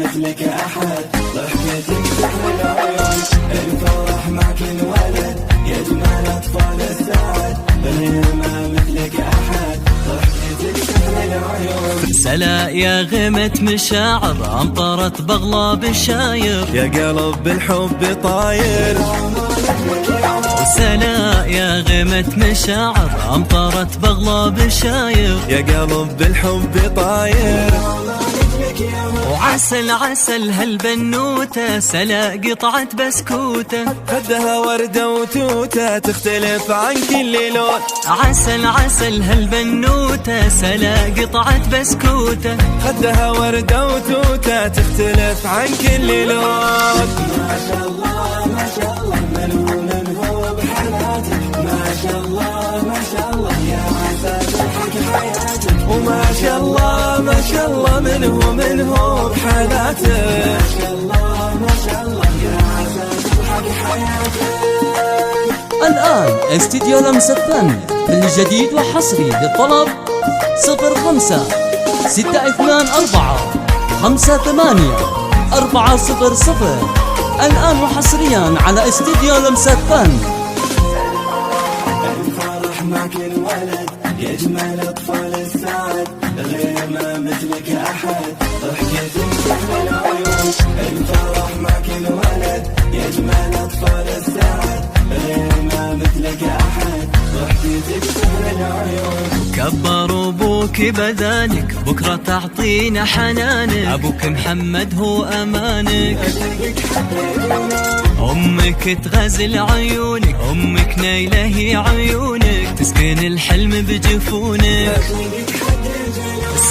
مثلك أحد، ضحكتك سحر العيون، الفرح معك انولد، يا جمال أطفال السعد، غير ما مثلك أحد، ضحكتك سحر العيون. سلا يا غمة مشاعر أمطرت بغلا بالشاير، يا قلب بالحب طاير. سلا يا غمة مشاعر أمطرت بغلا بالشاير، يا قلب بالحب طاير. وعسل عسل هالبنوتة سلا قطعة بسكوتة، خدها وردة وتوتة تختلف عن كل لون. عسل عسل هالبنوتة سلا قطعة بسكوتة، خدها وردة وتوتة تختلف عن كل لون. ما شاء الله ما شاء الله منهو بحياتك، ما شاء الله ما شاء الله يا عسى تضحك حياتك، وما شاء الله ما شاء الله منهو بحياتك، ما شاء الله ما شاء الله يا عسى تضحك حياتك. الآن استديو لمسة فن بالجديد وحصري للطلب 05 624 58 400. الآن وحصريا على استديو لمسة فن. الفرح معك انولد، يا جمال أطفال السعد، غير ما مثلك أحد، ضحكتك سحر العيون. الفرح معك انولد، يا جمال أطفال السعد، غير ما مثلك أحد، ضحكتك سحر العيون. كبر أبوك بدانك بكرة تعطينا حنانك، أبوك محمد هو أمانك، أمك تغزل عيونك، أمك نايلة هي عيونك، تسكن الحلم بجفونك.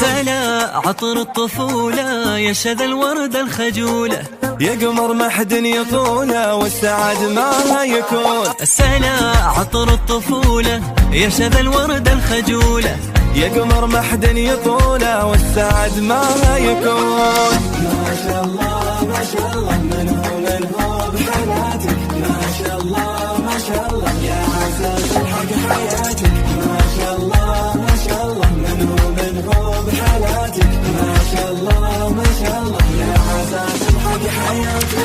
سلا عطر الطفولة يا شذا الوردة الخجولة، يا قمر ما حد يطوله والسعد معها يكون. سلا عطر الطفولة يا شذا الوردة الخجولة، يا قمر ما حد يطوله والسعد معها يكون. ما شاء الله ما شاء الله منهو بحياتك، ما شاء الله ما شاء الله يا عسى تضحك حياتك، ما شاء الله ما شاء الله منهو بحياتك، ما شاء الله ما شاء الله يا عسى تضحك حياتك.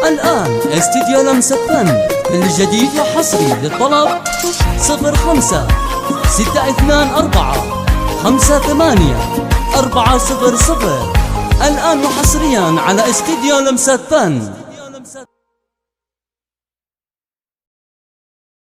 الآن استديو لمسة فن بالجديد وحصري للطلب 05 624 58 400. الآن وحصريا على استديو لمسة فن.